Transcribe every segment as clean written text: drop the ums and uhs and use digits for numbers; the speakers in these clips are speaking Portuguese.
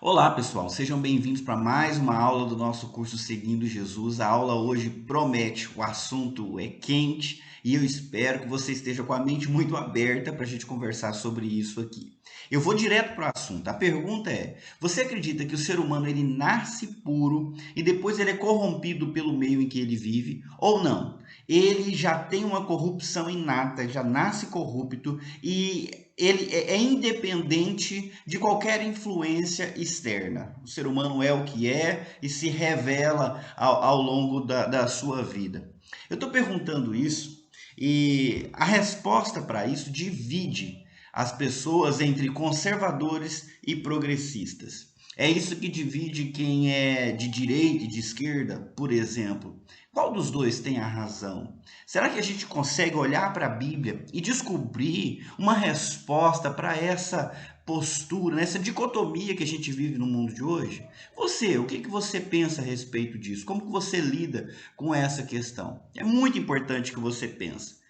Olá, pessoal, sejam bem-vindos para mais uma aula do nosso curso Seguindo Jesus. A aula hoje promete, o assunto é quente e eu espero que você esteja com a mente muito aberta para a gente conversar sobre isso aqui. Eu vou direto para o assunto. A pergunta é: você acredita que o ser humano ele nasce puro e depois ele é corrompido pelo meio em que ele vive ou não? Ele já tem uma corrupção inata, já nasce corrupto e ele é independente de qualquer influência externa. O ser humano é o que é e se revela ao longo da sua vida. Eu estou perguntando isso e a resposta para isso divide as pessoas entre conservadores e progressistas. É isso que divide quem é de direita e de esquerda, por exemplo. Qual dos dois tem a razão? Será que a gente consegue olhar para a Bíblia e descobrir uma resposta para essa postura, essa dicotomia que a gente vive no mundo de hoje? Você, o que você pensa a respeito disso? Como que você lida com essa questão? É muito importante que você pense.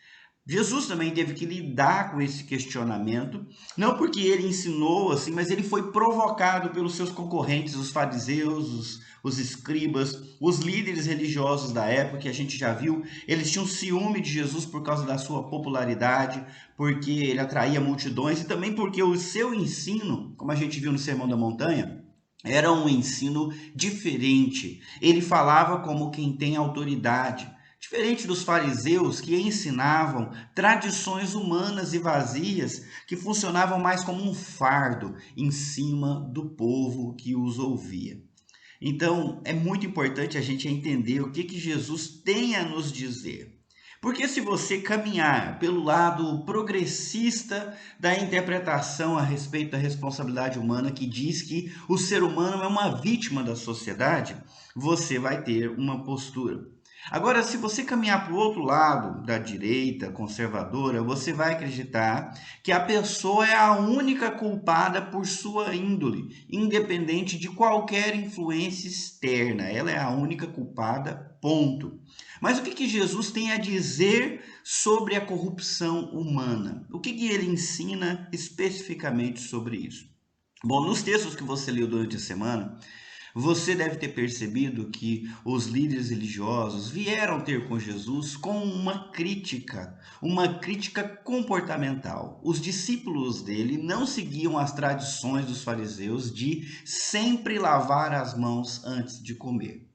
Jesus também teve que lidar com esse questionamento, não porque ele ensinou assim, mas ele foi provocado pelos seus concorrentes, os fariseus, os escribas, os líderes religiosos da época, que a gente já viu. Eles tinham ciúme de Jesus por causa da sua popularidade, porque ele atraía multidões e também porque o seu ensino, como a gente viu no Sermão da Montanha, era um ensino diferente. Ele falava como quem tem autoridade. Diferente dos fariseus que ensinavam tradições humanas e vazias que funcionavam mais como um fardo em cima do povo que os ouvia. Então, é muito importante a gente entender o que Jesus tem a nos dizer. Porque se você caminhar pelo lado progressista da interpretação a respeito da responsabilidade humana, que diz que o ser humano é uma vítima da sociedade, você vai ter uma postura. Agora, se você caminhar para o outro lado, da direita conservadora, você vai acreditar que a pessoa é a única culpada por sua índole, independente de qualquer influência externa. Ela é a única culpada, ponto. Mas o que Jesus tem a dizer sobre a corrupção humana? O que ele ensina especificamente sobre isso? Bom, nos textos que você leu durante a semana, você deve ter percebido que os líderes religiosos vieram ter com Jesus com uma crítica comportamental. Os discípulos dele não seguiam as tradições dos fariseus de sempre lavar as mãos antes de comer.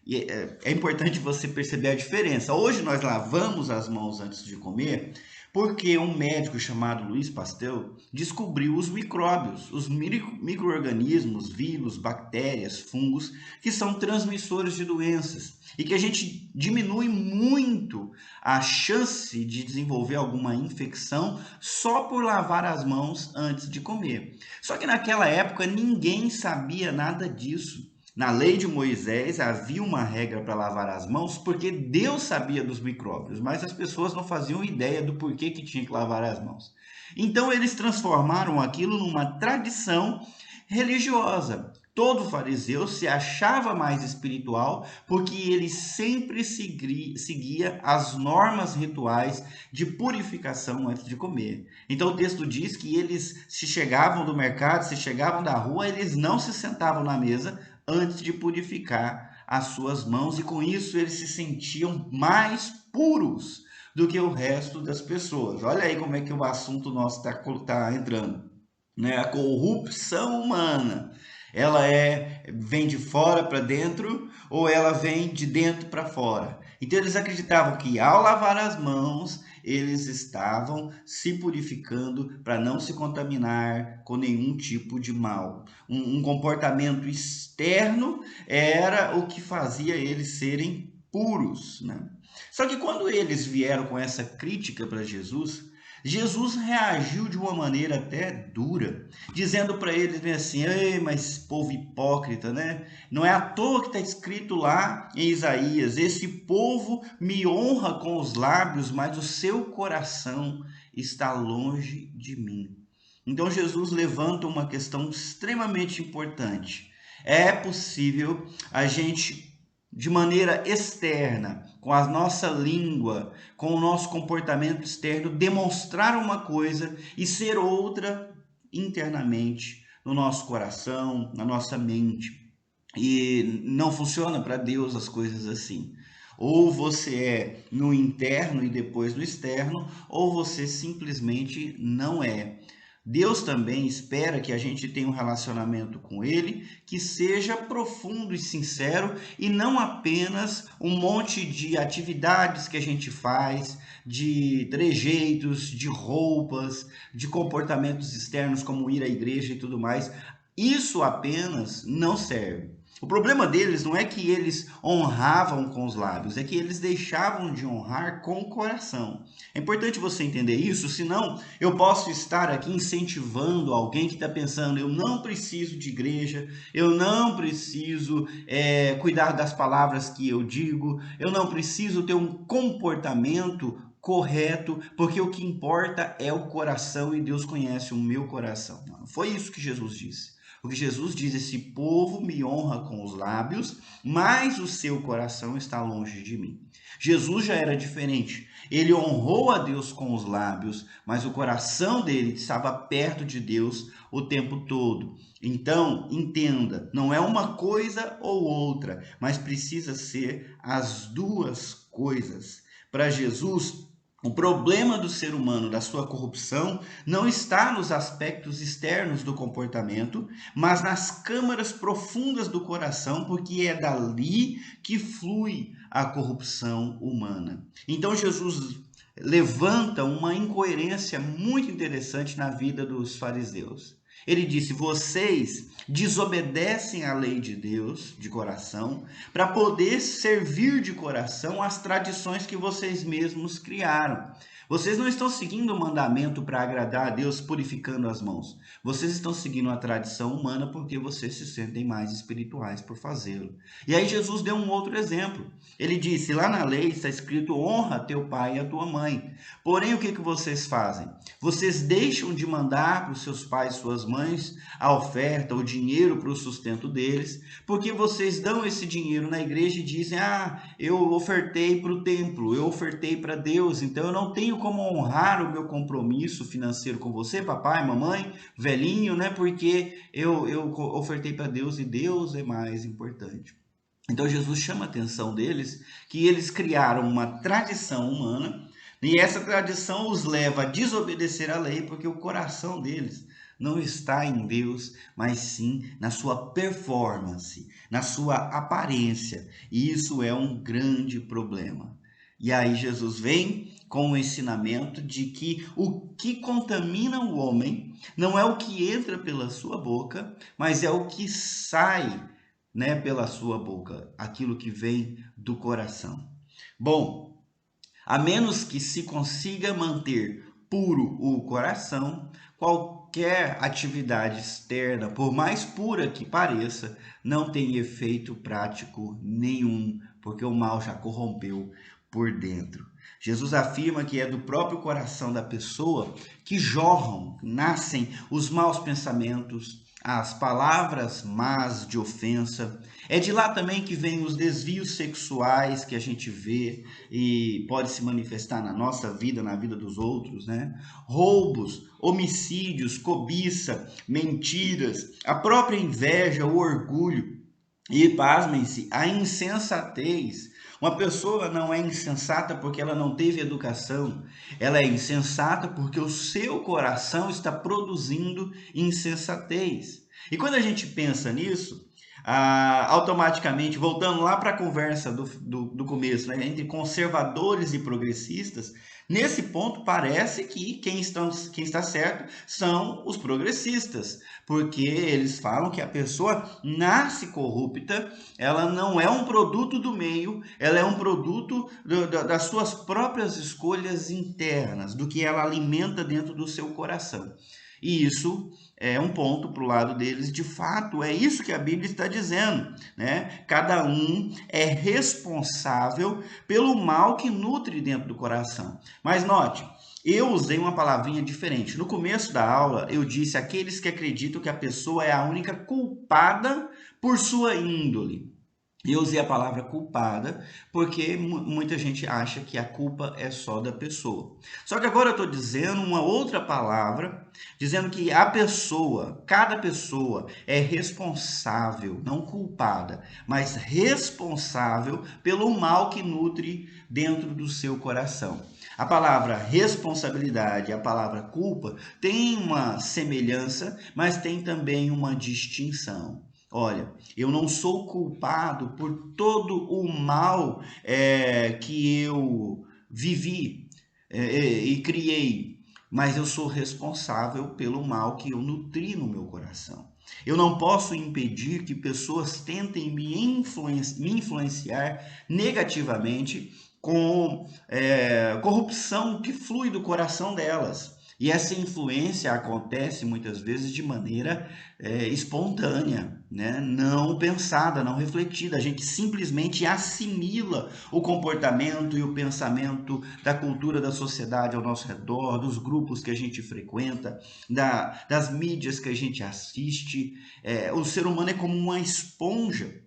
E é importante você perceber a diferença. Hoje nós lavamos as mãos antes de comer porque um médico chamado Luiz Pasteur descobriu os micróbios, os micro-organismos, vírus, bactérias, fungos, que são transmissores de doenças e que a gente diminui muito a chance de desenvolver alguma infecção só por lavar as mãos antes de comer. Só que naquela época ninguém sabia nada disso. Na lei de Moisés havia uma regra para lavar as mãos porque Deus sabia dos micróbios, mas as pessoas não faziam ideia do porquê que tinha que lavar as mãos. Então eles transformaram aquilo numa tradição religiosa. Todo fariseu se achava mais espiritual porque ele sempre seguia as normas rituais de purificação antes de comer. Então o texto diz que eles se chegavam do mercado, se chegavam da rua, eles não se sentavam na mesa antes de purificar as suas mãos, e com isso eles se sentiam mais puros do que o resto das pessoas. Olha aí como é que o assunto nosso está entrando, né? A corrupção humana, vem de fora para dentro ou ela vem de dentro para fora. Então eles acreditavam que ao lavar as mãos eles estavam se purificando para não se contaminar com nenhum tipo de mal. Um comportamento externo era o que fazia eles serem puros, né? Só que quando eles vieram com essa crítica para Jesus, Jesus reagiu de uma maneira até dura, dizendo para eles bem assim: ei, mas povo hipócrita, né? Não é à toa que está escrito lá em Isaías: esse povo me honra com os lábios, mas o seu coração está longe de mim. Então Jesus levanta uma questão extremamente importante. É possível a gente, de maneira externa, com a nossa língua, com o nosso comportamento externo, demonstrar uma coisa e ser outra internamente no nosso coração, na nossa mente. E não funciona para Deus as coisas assim. Ou você é no interno e depois no externo, ou você simplesmente não é. Deus também espera que a gente tenha um relacionamento com Ele que seja profundo e sincero e não apenas um monte de atividades que a gente faz, de trejeitos, de roupas, de comportamentos externos como ir à igreja e tudo mais. Isso apenas não serve. O problema deles não é que eles honravam com os lábios, é que eles deixavam de honrar com o coração. É importante você entender isso, senão eu posso estar aqui incentivando alguém que está pensando: eu não preciso de igreja, eu não preciso cuidar das palavras que eu digo, eu não preciso ter um comportamento correto, porque o que importa é o coração e Deus conhece o meu coração. Não foi isso que Jesus disse. O que Jesus diz: esse povo me honra com os lábios, mas o seu coração está longe de mim. Jesus já era diferente. Ele honrou a Deus com os lábios, mas o coração dele estava perto de Deus o tempo todo. Então, entenda, não é uma coisa ou outra, mas precisa ser as duas coisas. Para Jesus, o problema do ser humano, da sua corrupção, não está nos aspectos externos do comportamento, mas nas câmaras profundas do coração, porque é dali que flui a corrupção humana. Então Jesus levanta uma incoerência muito interessante na vida dos fariseus. Ele disse: vocês desobedecem à lei de Deus de coração para poder servir de coração as tradições que vocês mesmos criaram. Vocês não estão seguindo o mandamento para agradar a Deus purificando as mãos. Vocês estão seguindo a tradição humana porque vocês se sentem mais espirituais por fazê-lo. E aí Jesus deu um outro exemplo. Ele disse: lá na lei está escrito: honra teu pai e a tua mãe. Porém, o que vocês fazem? Vocês deixam de mandar para os seus pais e suas mães a oferta, o dinheiro para o sustento deles, porque vocês dão esse dinheiro na igreja e dizem: eu ofertei para o templo, eu ofertei para Deus, então eu não tenho como honrar o meu compromisso financeiro com você, papai, mamãe, velhinho, né? Porque eu ofertei para Deus e Deus é mais importante. Então Jesus chama a atenção deles que eles criaram uma tradição humana e essa tradição os leva a desobedecer a lei porque o coração deles não está em Deus, mas sim na sua performance, na sua aparência. E isso é um grande problema. E aí Jesus vem com o ensinamento de que o que contamina o homem não é o que entra pela sua boca, mas é o que sai, né, pela sua boca, aquilo que vem do coração. Bom, a menos que se consiga manter puro o coração, qualquer atividade externa, por mais pura que pareça, não tem efeito prático nenhum, porque o mal já corrompeu por dentro. Jesus afirma que é do próprio coração da pessoa que jorram, nascem os maus pensamentos, as palavras más de ofensa. É de lá também que vem os desvios sexuais que a gente vê e pode se manifestar na nossa vida, na vida dos outros, né? Roubos, homicídios, cobiça, mentiras, a própria inveja, o orgulho e, pasmem-se, a insensatez. Uma pessoa não é insensata porque ela não teve educação, ela é insensata porque o seu coração está produzindo insensatez. E quando a gente pensa nisso, automaticamente, voltando lá para a conversa do começo, né, entre conservadores e progressistas, nesse ponto parece que quem está certo são os progressistas, porque eles falam que a pessoa nasce corrupta, ela não é um produto do meio, ela é um produto das suas próprias escolhas internas, do que ela alimenta dentro do seu coração. E isso é um ponto para o lado deles, de fato, é isso que a Bíblia está dizendo, né? Cada um é responsável pelo mal que nutre dentro do coração. Mas note, eu usei uma palavrinha diferente. No começo da aula, eu disse aqueles que acreditam que a pessoa é a única culpada por sua índole. Eu usei a palavra culpada porque muita gente acha que a culpa é só da pessoa. Só que agora eu estou dizendo uma outra palavra, dizendo que a pessoa, cada pessoa é responsável, não culpada, mas responsável pelo mal que nutre dentro do seu coração. A palavra responsabilidade e a palavra culpa têm uma semelhança, mas tem também uma distinção. Olha, eu não sou culpado por todo o mal que eu vivi e criei, mas eu sou responsável pelo mal que eu nutri no meu coração. Eu não posso impedir que pessoas tentem me influenciar negativamente com corrupção que flui do coração delas. E essa influência acontece muitas vezes de maneira espontânea, né? Não pensada, não refletida. A gente simplesmente assimila o comportamento e o pensamento da cultura da sociedade ao nosso redor, dos grupos que a gente frequenta, das mídias que a gente assiste. O ser humano é como uma esponja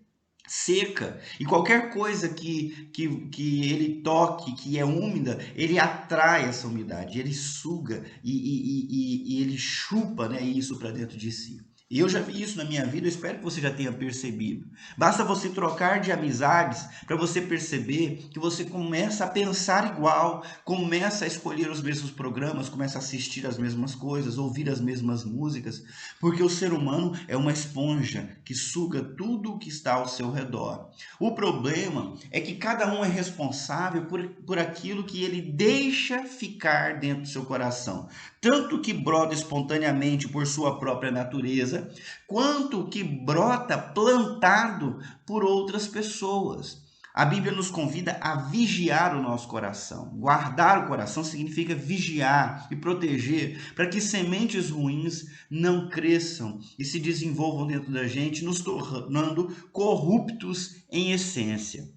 seca, e qualquer coisa que ele toque, que é úmida, ele atrai essa umidade, ele suga e ele chupa, né, isso para dentro de si. E eu já vi isso na minha vida, eu espero que você já tenha percebido. Basta você trocar de amizades para você perceber que você começa a pensar igual, começa a escolher os mesmos programas, começa a assistir as mesmas coisas, ouvir as mesmas músicas, porque o ser humano é uma esponja que suga tudo o que está ao seu redor. O problema é que cada um é responsável por aquilo que ele deixa ficar dentro do seu coração. Tanto que brota espontaneamente por sua própria natureza, quanto que brota plantado por outras pessoas. A Bíblia nos convida a vigiar o nosso coração. Guardar o coração significa vigiar e proteger para que sementes ruins não cresçam e se desenvolvam dentro da gente, nos tornando corruptos em essência.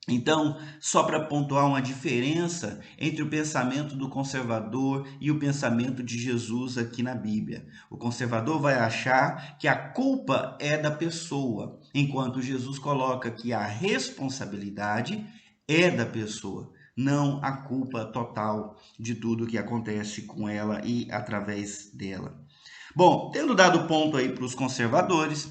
Então, só para pontuar uma diferença entre o pensamento do conservador e o pensamento de Jesus aqui na Bíblia. O conservador vai achar que a culpa é da pessoa, enquanto Jesus coloca que a responsabilidade é da pessoa, não a culpa total de tudo que acontece com ela e através dela. Bom, tendo dado ponto aí para os conservadores,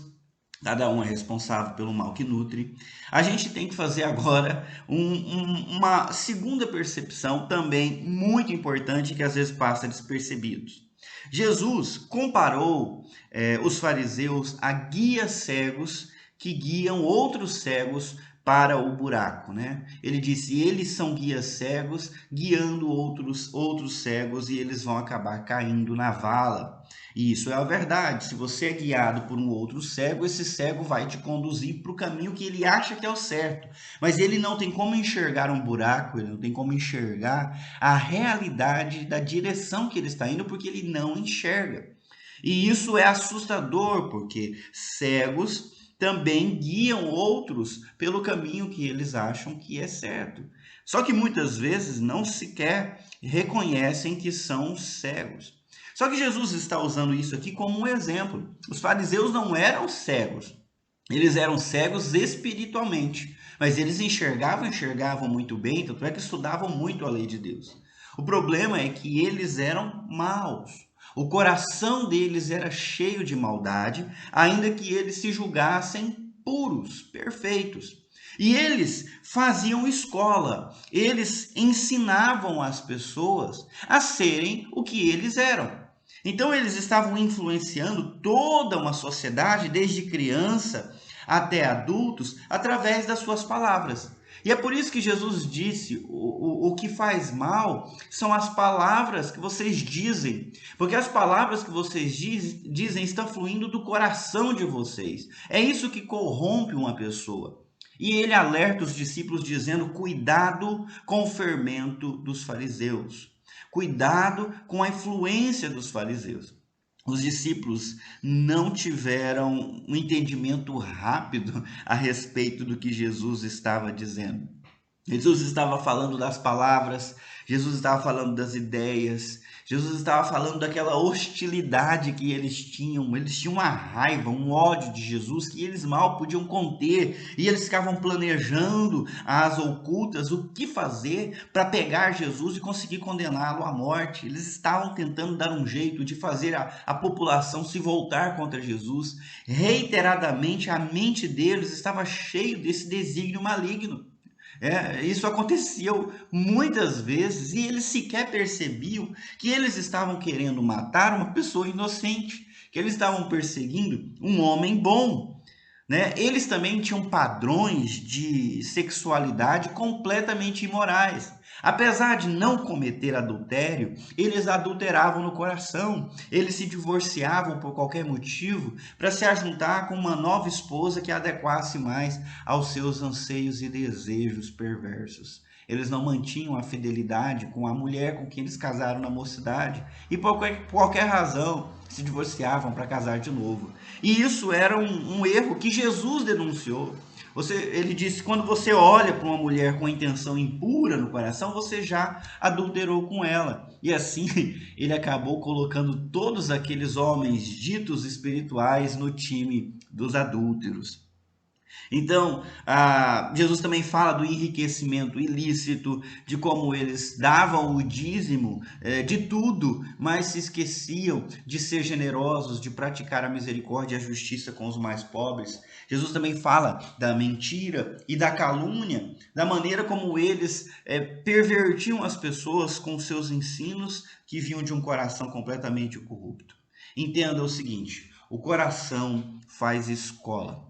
cada um é responsável pelo mal que nutre. A gente tem que fazer agora uma segunda percepção também muito importante que às vezes passa despercebido. Jesus comparou os fariseus a guias cegos que guiam outros cegos para o buraco, né? Ele disse: eles são guias cegos guiando outros cegos e eles vão acabar caindo na vala. E isso é a verdade. Se você é guiado por um outro cego, esse cego vai te conduzir para o caminho que ele acha que é o certo. Mas ele não tem como enxergar um buraco, ele não tem como enxergar a realidade da direção que ele está indo, porque ele não enxerga. E isso é assustador, porque cegos também guiam outros pelo caminho que eles acham que é certo. Só que muitas vezes não sequer reconhecem que são cegos. Só que Jesus está usando isso aqui como um exemplo. Os fariseus não eram cegos, eles eram cegos espiritualmente, mas eles enxergavam muito bem, tanto é que estudavam muito a lei de Deus. O problema é que eles eram maus. O coração deles era cheio de maldade, ainda que eles se julgassem puros, perfeitos. E eles faziam escola, eles ensinavam as pessoas a serem o que eles eram. Então eles estavam influenciando toda uma sociedade, desde criança até adultos, através das suas palavras. E é por isso que Jesus disse: o que faz mal são as palavras que vocês dizem, porque as palavras que vocês dizem estão fluindo do coração de vocês. É isso que corrompe uma pessoa. E ele alerta os discípulos dizendo: cuidado com o fermento dos fariseus. Cuidado com a influência dos fariseus. Os discípulos não tiveram um entendimento rápido a respeito do que Jesus estava dizendo. Jesus estava falando das palavras, Jesus estava falando das ideias, Jesus estava falando daquela hostilidade que eles tinham uma raiva, um ódio de Jesus que eles mal podiam conter, e eles ficavam planejando às ocultas o que fazer para pegar Jesus e conseguir condená-lo à morte. Eles estavam tentando dar um jeito de fazer a população se voltar contra Jesus. Reiteradamente, a mente deles estava cheia desse desígnio maligno. Isso aconteceu muitas vezes e eles sequer percebiam que eles estavam querendo matar uma pessoa inocente, que eles estavam perseguindo um homem bom, né? Eles também tinham padrões de sexualidade completamente imorais. Apesar de não cometer adultério, eles adulteravam no coração. Eles se divorciavam por qualquer motivo para se ajuntar com uma nova esposa que adequasse mais aos seus anseios e desejos perversos. Eles não mantinham a fidelidade com a mulher com quem eles casaram na mocidade e por qualquer razão se divorciavam para casar de novo. E isso era um erro que Jesus denunciou. Ele disse: quando você olha para uma mulher com a intenção impura no coração, você já adulterou com ela. E assim ele acabou colocando todos aqueles homens ditos espirituais no time dos adúlteros. Então, Jesus também fala do enriquecimento ilícito, de como eles davam o dízimo de tudo, mas se esqueciam de ser generosos, de praticar a misericórdia e a justiça com os mais pobres. Jesus também fala da mentira e da calúnia, da maneira como eles pervertiam as pessoas com seus ensinos que vinham de um coração completamente corrupto. Entenda o seguinte: o coração faz escola.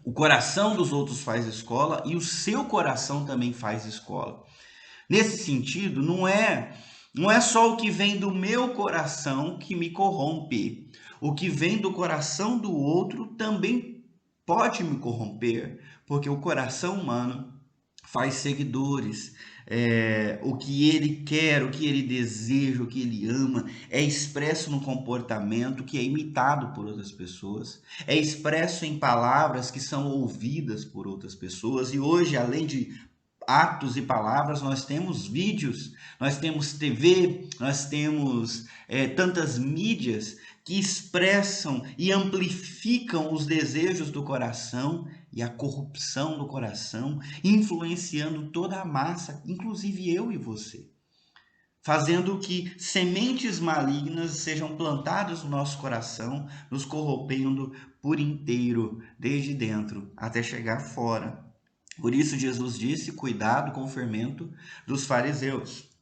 O coração dos outros faz escola e o seu coração também faz escola. Nesse sentido, não é só o que vem do meu coração que me corrompe. O que vem do coração do outro também pode me corromper, porque o coração humano faz seguidores. O que ele quer, o que ele deseja, o que ele ama, é expresso no comportamento que é imitado por outras pessoas, é expresso em palavras que são ouvidas por outras pessoas. E hoje, além de atos e palavras, nós temos vídeos, nós temos TV, nós temos tantas mídias que expressam e amplificam os desejos do coração e a corrupção do coração, influenciando toda a massa, inclusive eu e você, fazendo que sementes malignas sejam plantadas no nosso coração, nos corrompendo por inteiro, desde dentro até chegar fora. Por isso Jesus disse: cuidado com o fermento dos fariseus.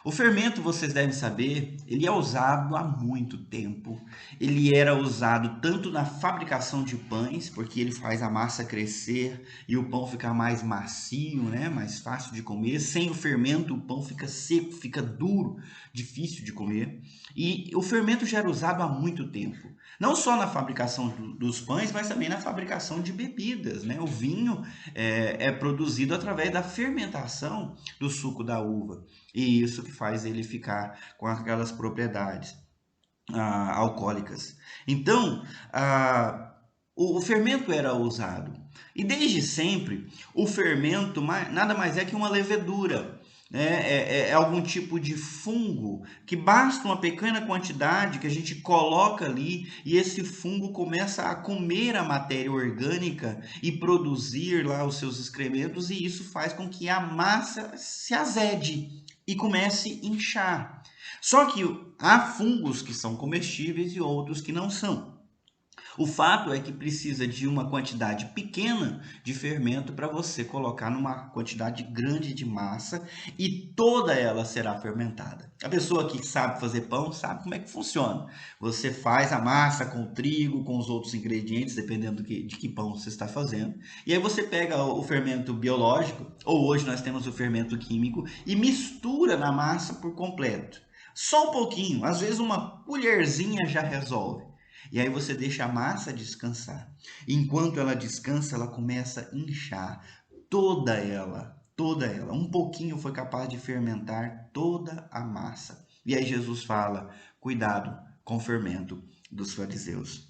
O fermento, vocês devem saber, ele é usado há muito tempo. Ele era usado tanto na fabricação de pães, porque ele faz a massa crescer e o pão ficar mais macio, né? Mais fácil de comer. Sem o fermento, o pão fica seco, fica duro, difícil de comer. E o fermento já era usado há muito tempo. Não só na fabricação dos pães, mas também na fabricação de bebidas, né? O vinho é produzido através da fermentação do suco da uva. E isso que faz ele ficar com aquelas propriedades alcoólicas. Então, o fermento era usado. E desde sempre, o fermento nada mais é que uma levedura. É algum tipo de fungo que basta uma pequena quantidade que a gente coloca ali e esse fungo começa a comer a matéria orgânica e produzir lá os seus excrementos, e isso faz com que a massa se azede e comece a inchar. Só que há fungos que são comestíveis e outros que não são. O fato é que precisa de uma quantidade pequena de fermento para você colocar numa quantidade grande de massa e toda ela será fermentada. A pessoa que sabe fazer pão sabe como é que funciona. Você faz a massa com o trigo, com os outros ingredientes, dependendo de que pão você está fazendo. E aí você pega o fermento biológico, ou hoje nós temos o fermento químico, e mistura na massa por completo. Só um pouquinho, às vezes uma colherzinha já resolve. E aí você deixa a massa descansar. Enquanto ela descansa, ela começa a inchar toda ela, toda ela. Um pouquinho foi capaz de fermentar toda a massa. E aí Jesus fala: cuidado com o fermento dos fariseus.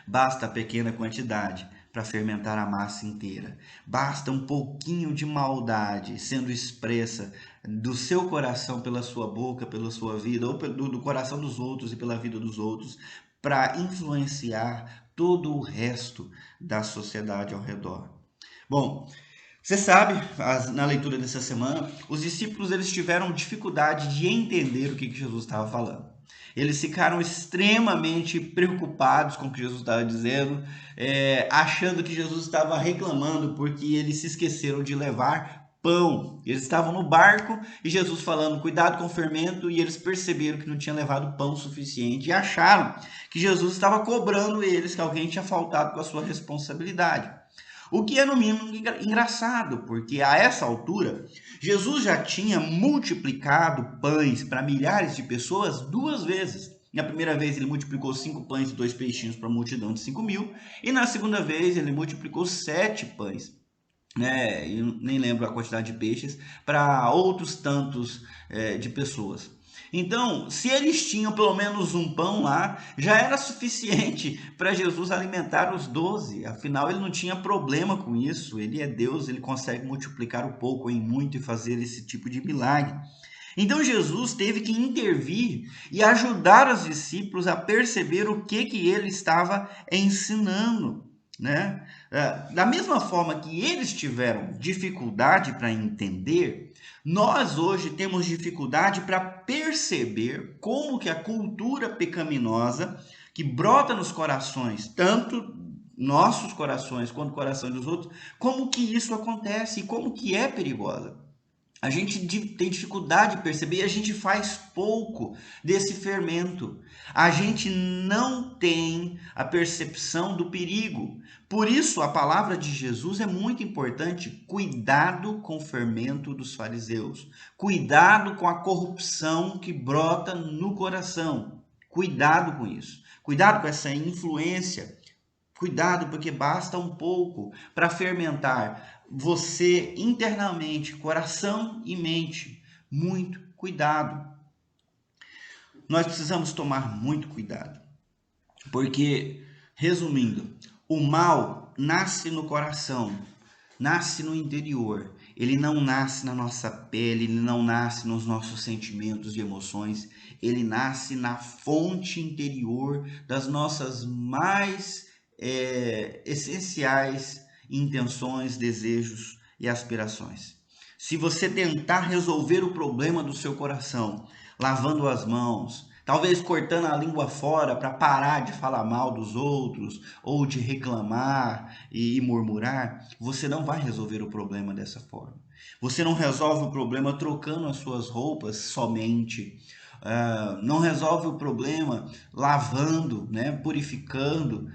Basta a pequena quantidade para fermentar a massa inteira. Basta um pouquinho de maldade sendo expressa do seu coração pela sua boca, pela sua vida, ou do coração dos outros e pela vida dos outros, para influenciar todo o resto da sociedade ao redor. Bom, você sabe, na leitura dessa semana, os discípulos eles tiveram dificuldade de entender o que Jesus estava falando. Eles ficaram extremamente preocupados com o que Jesus estava dizendo, achando que Jesus estava reclamando porque eles se esqueceram de levar pão. Eles estavam no barco e Jesus falando, cuidado com o fermento, e eles perceberam que não tinha levado pão suficiente e acharam que Jesus estava cobrando eles, que alguém tinha faltado com a sua responsabilidade. O que é no mínimo engraçado, porque a essa altura Jesus já tinha multiplicado pães para milhares de pessoas 2 vezes. Na primeira vez ele multiplicou 5 pães e 2 peixinhos para a multidão de 5.000, e na segunda vez ele multiplicou 7 pães, né? Eu nem lembro a quantidade de peixes, para outros tantos de pessoas. Então, se eles tinham pelo menos um pão lá, já era suficiente para Jesus alimentar os 12. Afinal, ele não tinha problema com isso. Ele é Deus, ele consegue multiplicar o pouco em muito e fazer esse tipo de milagre. Então, Jesus teve que intervir e ajudar os discípulos a perceber o que ele estava ensinando, né? Da mesma forma que eles tiveram dificuldade para entender, nós hoje temos dificuldade para perceber como que a cultura pecaminosa que brota nos corações, tanto nossos corações quanto o coração dos outros, como que isso acontece e como que é perigosa. A gente tem dificuldade de perceber e a gente faz pouco desse fermento. A gente não tem a percepção do perigo. Por isso, a palavra de Jesus é muito importante. Cuidado com o fermento dos fariseus. Cuidado com a corrupção que brota no coração. Cuidado com isso. Cuidado com essa influência. Cuidado, porque basta um pouco para fermentar você internamente, coração e mente. Muito cuidado. Nós precisamos tomar muito cuidado. Porque, resumindo, o mal nasce no coração, nasce no interior. Ele não nasce na nossa pele, ele não nasce nos nossos sentimentos e emoções. Ele nasce na fonte interior das nossas mais essenciais intenções, desejos e aspirações. Se você tentar resolver o problema do seu coração, lavando as mãos, talvez cortando a língua fora para parar de falar mal dos outros ou de reclamar e murmurar, você não vai resolver o problema dessa forma. Você não resolve o problema trocando as suas roupas somente. Não resolve o problema lavando, né, purificando.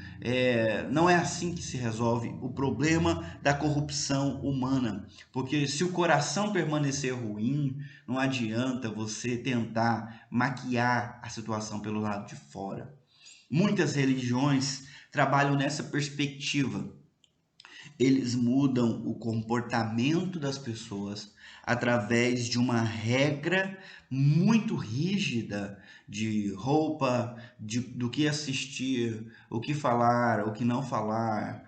Não é assim que se resolve o problema da corrupção humana, porque se o coração permanecer ruim, não adianta você tentar maquiar a situação pelo lado de fora. Muitas religiões trabalham nessa perspectiva. Eles mudam o comportamento das pessoas através de uma regra muito rígida de roupa, do que assistir, o que falar, o que não falar,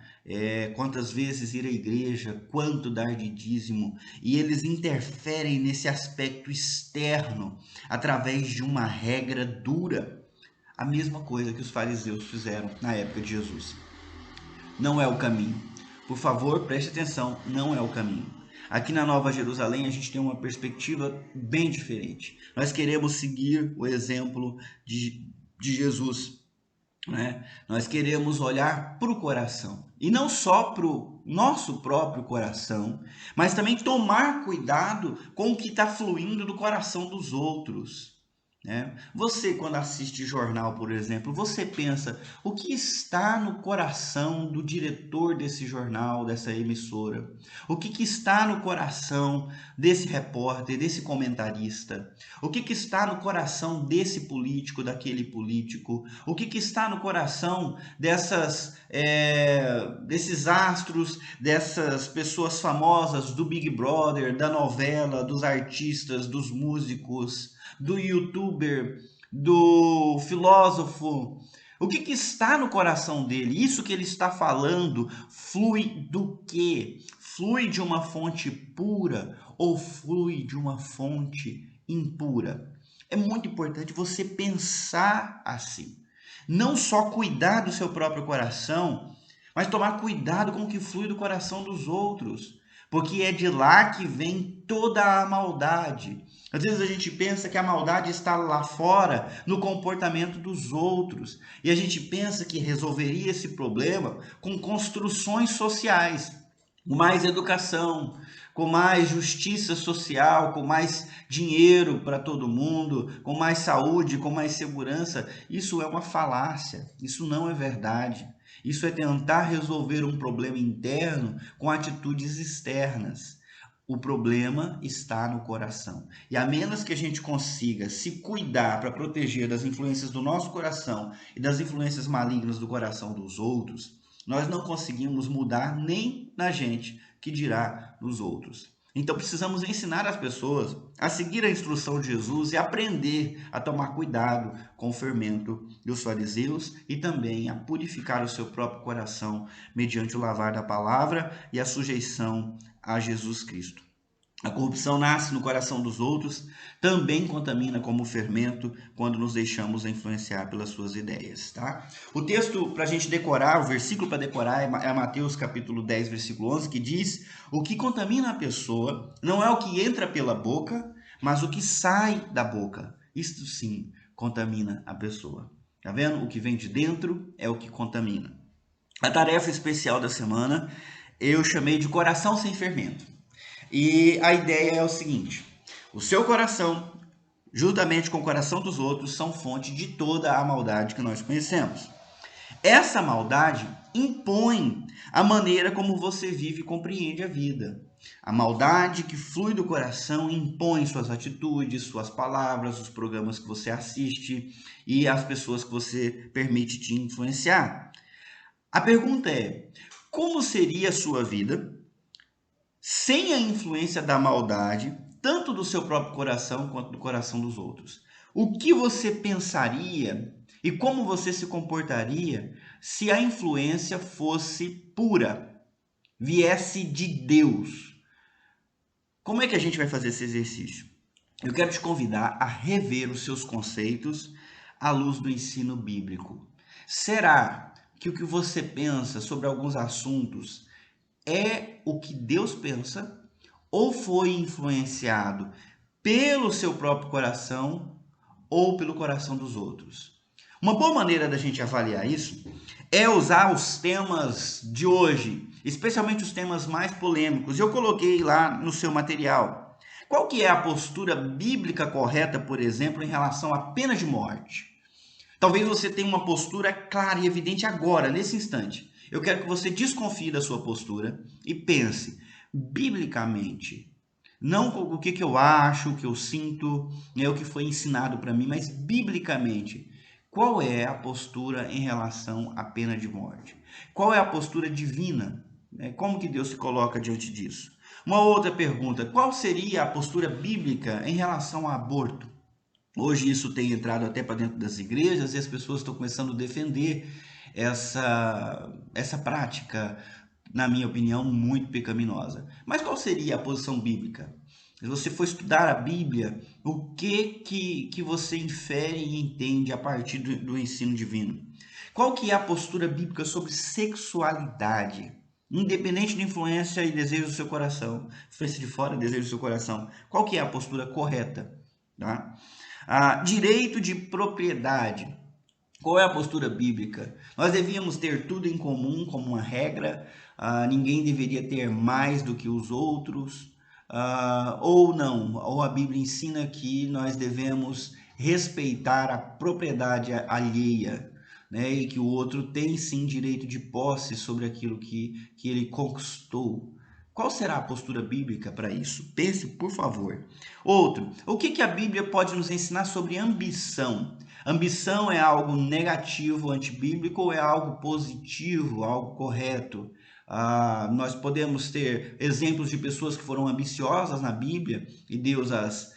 quantas vezes ir à igreja, quanto dar de dízimo, e eles interferem nesse aspecto externo através de uma regra dura. A mesma coisa que os fariseus fizeram na época de Jesus. Não é o caminho. Por favor, preste atenção, não é o caminho. Aqui na Nova Jerusalém a gente tem uma perspectiva bem diferente. Nós queremos seguir o exemplo de Jesus, né? Nós queremos olhar para o coração. E não só para o nosso próprio coração, mas também tomar cuidado com o que está fluindo do coração dos outros. Você, quando assiste jornal, por exemplo, você pensa o que está no coração do diretor desse jornal, dessa emissora? O que está no coração desse repórter, desse comentarista? O que está no coração desse político, daquele político? O que está no coração desses astros, dessas pessoas famosas do Big Brother, da novela, dos artistas, dos músicos, do youtuber, do filósofo, O que está no coração dele? Isso que ele está falando flui do quê? Flui de uma fonte pura ou flui de uma fonte impura? É muito importante você pensar assim. Não só cuidar do seu próprio coração, mas tomar cuidado com o que flui do coração dos outros, porque é de lá que vem toda a maldade. Às vezes a gente pensa que a maldade está lá fora, no comportamento dos outros, e a gente pensa que resolveria esse problema com construções sociais, com mais educação, com mais justiça social, com mais dinheiro para todo mundo, com mais saúde, com mais segurança. Isso é uma falácia, isso não é verdade. Isso é tentar resolver um problema interno com atitudes externas. O problema está no coração. E a menos que a gente consiga se cuidar para proteger das influências do nosso coração e das influências malignas do coração dos outros, nós não conseguimos mudar nem na gente, que dirá nos outros. Então precisamos ensinar as pessoas a seguir a instrução de Jesus e aprender a tomar cuidado com o fermento dos fariseus e também a purificar o seu próprio coração mediante o lavar da palavra e a sujeição a Jesus Cristo. A corrupção nasce no coração dos outros, também contamina como fermento quando nos deixamos influenciar pelas suas ideias, tá? O texto para a gente decorar, o versículo para decorar é Mateus capítulo 10, versículo 11, que diz: o que contamina a pessoa não é o que entra pela boca, mas o que sai da boca. Isto sim contamina a pessoa. Tá vendo? O que vem de dentro é o que contamina. A tarefa especial da semana eu chamei de coração sem fermento. E a ideia é o seguinte: o seu coração, juntamente com o coração dos outros, são fonte de toda a maldade que nós conhecemos. Essa maldade impõe a maneira como você vive e compreende a vida. A maldade que flui do coração impõe suas atitudes, suas palavras, os programas que você assiste e as pessoas que você permite te influenciar. A pergunta é: como seria a sua vida sem a influência da maldade, tanto do seu próprio coração quanto do coração dos outros? O que você pensaria e como você se comportaria se a influência fosse pura, viesse de Deus? Como é que a gente vai fazer esse exercício? Eu quero te convidar a rever os seus conceitos à luz do ensino bíblico. Será que o que você pensa sobre alguns assuntos é o que Deus pensa ou foi influenciado pelo seu próprio coração ou pelo coração dos outros? Uma boa maneira da gente avaliar isso é usar os temas de hoje, especialmente os temas mais polêmicos. Eu coloquei lá no seu material. Qual que é a postura bíblica correta, por exemplo, em relação à pena de morte? Talvez você tenha uma postura clara e evidente agora, nesse instante. Eu quero que você desconfie da sua postura e pense biblicamente. Não o que eu acho, o que eu sinto, o que foi ensinado para mim, mas biblicamente. Qual é a postura em relação à pena de morte? Qual é a postura divina? Como que Deus se coloca diante disso? Uma outra pergunta: qual seria a postura bíblica em relação ao aborto? Hoje isso tem entrado até para dentro das igrejas e as pessoas estão começando a defender essa prática, na minha opinião, muito pecaminosa. Mas qual seria a posição bíblica? Se você for estudar a Bíblia, o que você infere e entende a partir do ensino divino? Qual que é a postura bíblica sobre sexualidade? Independente de influência e desejo do seu coração, influência de fora, desejo do seu coração, qual que é a postura correta? Tá? Direito de propriedade. Qual é a postura bíblica? Nós devíamos ter tudo em comum como uma regra, ninguém deveria ter mais do que os outros, ou não, ou a Bíblia ensina que nós devemos respeitar a propriedade alheia, né? E que o outro tem sim direito de posse sobre aquilo que ele conquistou. Qual será a postura bíblica para isso? Pense, por favor. Outro, o que a Bíblia pode nos ensinar sobre ambição? Ambição é algo negativo, antibíblico, ou é algo positivo, algo correto? Nós podemos ter exemplos de pessoas que foram ambiciosas na Bíblia e Deus as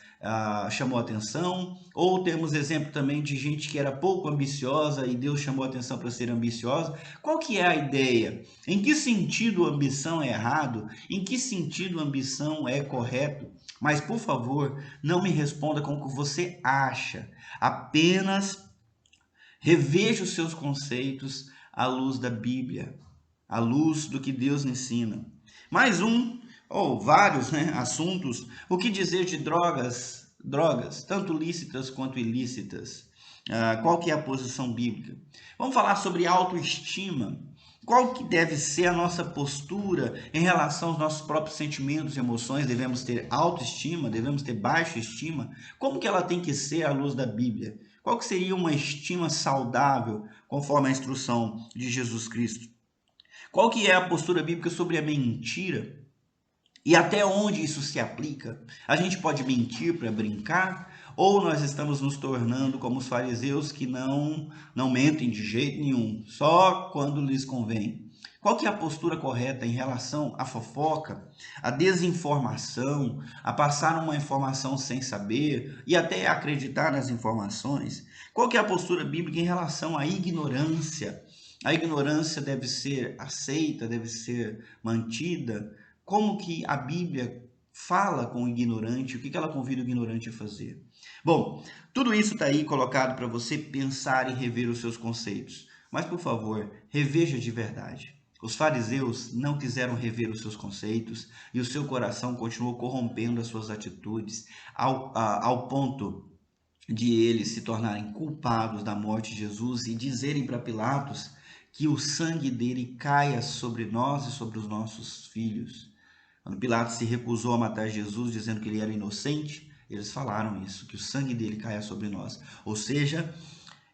chamou atenção, ou temos exemplo também de gente que era pouco ambiciosa e Deus chamou atenção para ser ambiciosa. Qual que é a ideia? Em que sentido ambição é errado? Em que sentido ambição é correto? Mas, por favor, não me responda com o que você acha. Apenas reveja os seus conceitos à luz da Bíblia, à luz do que Deus ensina. Mais um, ou vários, né, assuntos. O que dizer de drogas, tanto lícitas quanto ilícitas? Qual que é a posição bíblica? Vamos falar sobre autoestima. Qual que deve ser a nossa postura em relação aos nossos próprios sentimentos e emoções? Devemos ter autoestima? Devemos ter baixa estima? Como que ela tem que ser à luz da Bíblia? Qual que seria uma estima saudável, conforme a instrução de Jesus Cristo? Qual que é a postura bíblica sobre a mentira? E até onde isso se aplica? A gente pode mentir para brincar? Ou nós estamos nos tornando como os fariseus que não mentem de jeito nenhum, só quando lhes convém? Qual que é a postura correta em relação à fofoca, à desinformação, a passar uma informação sem saber e até acreditar nas informações? Qual que é a postura bíblica em relação à ignorância? A ignorância deve ser aceita, deve ser mantida? Como que a Bíblia fala com o ignorante? O que ela convida o ignorante a fazer? Bom, tudo isso está aí colocado para você pensar e rever os seus conceitos. Mas, por favor, reveja de verdade. Os fariseus não quiseram rever os seus conceitos e o seu coração continuou corrompendo as suas atitudes ao ponto de eles se tornarem culpados da morte de Jesus e dizerem para Pilatos que o sangue dele caia sobre nós e sobre os nossos filhos. Quando Pilatos se recusou a matar Jesus, dizendo que ele era inocente, eles falaram isso, que o sangue dele caia sobre nós. Ou seja,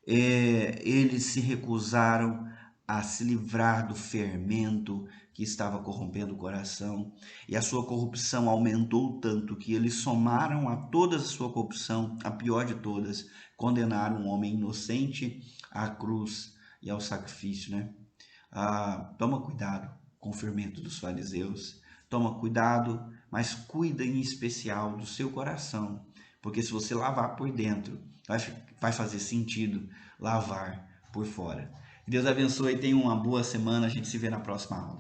eles se recusaram a se livrar do fermento que estava corrompendo o coração, e a sua corrupção aumentou tanto que eles somaram a toda a sua corrupção, a pior de todas, condenaram um homem inocente à cruz e ao sacrifício, né? Toma cuidado com o fermento dos fariseus, toma cuidado, mas cuida em especial do seu coração, porque se você lavar por dentro, vai fazer sentido lavar por fora. Deus abençoe e tenha uma boa semana. A gente se vê na próxima aula.